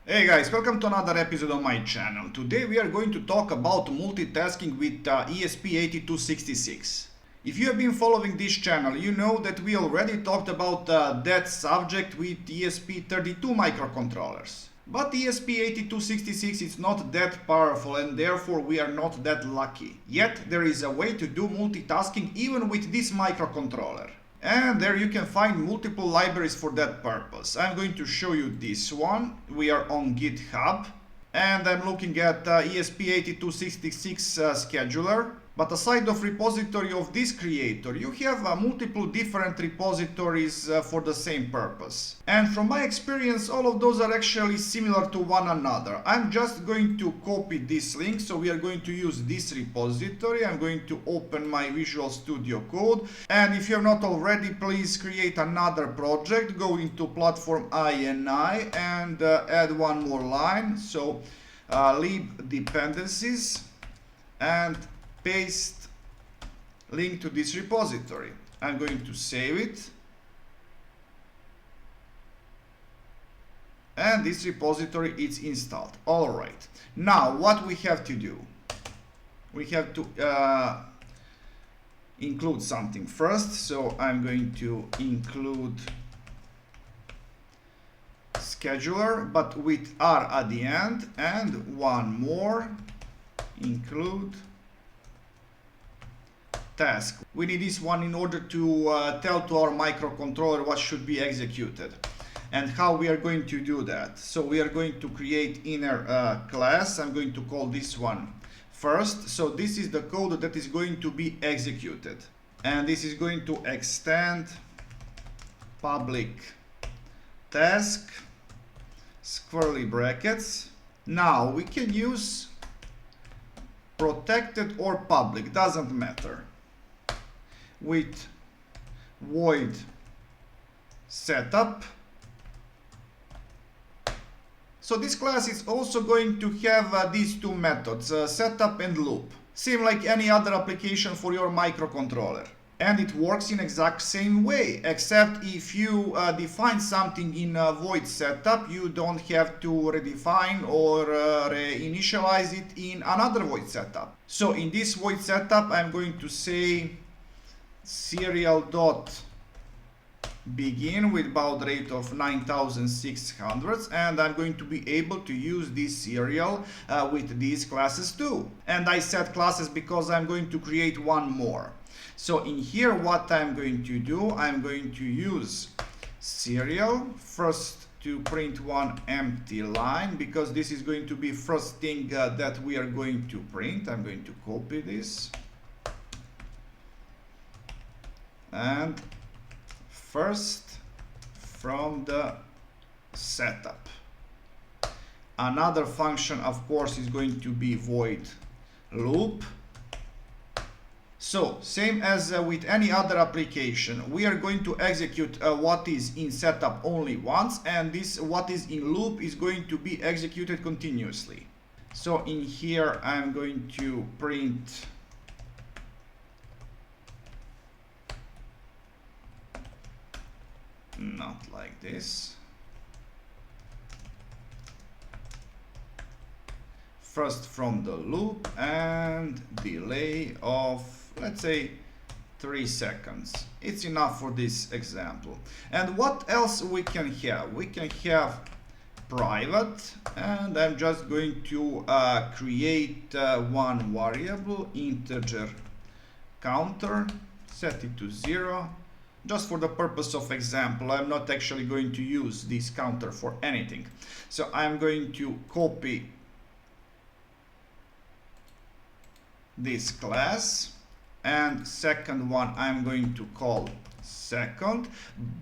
Hey guys, welcome to another episode on my channel. Today we are going to talk about multitasking with ESP8266. If you have been following this channel, you know that we already talked about that subject with ESP32 microcontrollers. But ESP8266 is not that powerful and therefore we are not that lucky. Yet there is a way to do multitasking even with this microcontroller. And there you can find multiple libraries for that purpose. I'm going to show you this one. We are on GitHub and I'm looking at ESP8266 scheduler. But aside of repository of this creator, you have multiple different repositories for the same purpose. And from my experience, all of those are actually similar to one another. I'm just going to copy this link, so we are going to use this repository. I'm going to open my Visual Studio Code. And if you have not already, please create another project. Go into platform INI and add one more line. So lib dependencies and paste link to this repository. I'm going to save it. And this repository is installed. Alright. Now what we have to do? We have to include something first. So I'm going to include scheduler, but with R at the end, and one more, include task. We need this one in order to tell to our microcontroller what should be executed and how we are going to do that. So we are going to create inner class. I'm going to call this one first. So this is the code that is going to be executed, and this is going to extend public task squarely brackets. Now we can use protected or public, doesn't matter, with void setup. So this class is also going to have these two methods, setup and loop, same like any other application for your microcontroller. And it works in exact same way, except if you define something in void setup, you don't have to redefine or reinitialize it in another void setup. So in this void setup, I'm going to say serial dot begin with baud rate of 9600, and I'm going to be able to use this serial with these classes too. And I said classes because I'm going to create one more. So in here what I'm going to do, I'm going to use serial first to print one empty line, because this is going to be first thing that we are going to print. I'm going to copy this. And first from the setup. Another function, of course, is going to be void loop. So same as with any other application, we are going to execute what is in setup only once, and this what is in loop is going to be executed continuously. So in here I'm going to print not like this. First from the loop and delay of, let's say, 3 seconds. It's enough for this example. And what else we can have? We can have private, and I'm just going to create one variable, integer counter, set it to 0. Just for the purpose of example, I'm not actually going to use this counter for anything. So I'm going to copy this class, and second one I'm going to call second.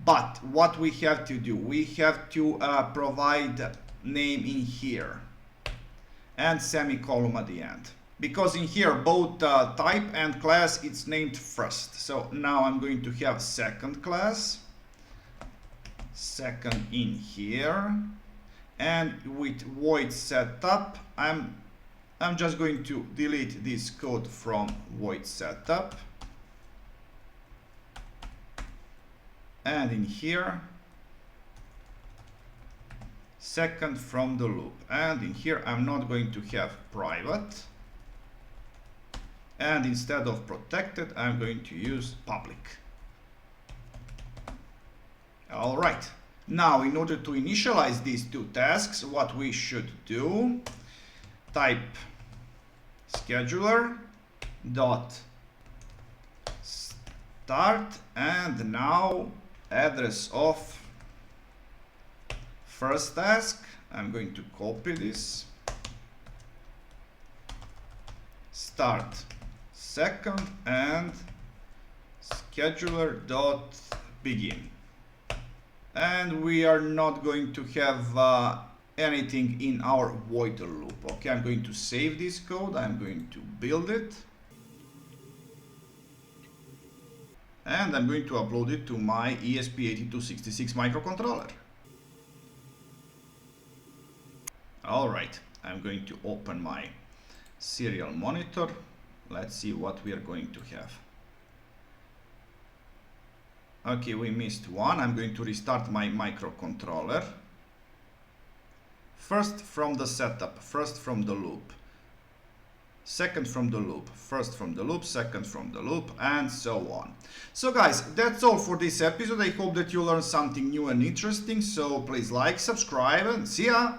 But what we have to do, we have to provide name in here and semicolon at the end, because in here both type and class it's named first. So now I'm going to have second class, second in here, and with void setup I'm just going to delete this code from void setup, and in here second from the loop, and in here I'm not going to have private, and instead of protected I'm going to use public. All right, now in order to initialize these two tasks, what we should do, type scheduler dot start, and now address of first task, I'm going to copy this, start second, and scheduler dot begin. And we are not going to have anything in our void loop. Okay, I'm going to save this code, I'm going to build it, and I'm going to upload it to my ESP8266 microcontroller. Alright, I'm going to open my serial monitor. Let's see what we are going to have. Okay, we missed one. I'm going to restart my microcontroller. First from the setup, first from the loop, second from the loop, first from the loop, second from the loop, and so on. So guys, that's all for this episode. I hope that you learned something new and interesting. So please like, subscribe, and see ya!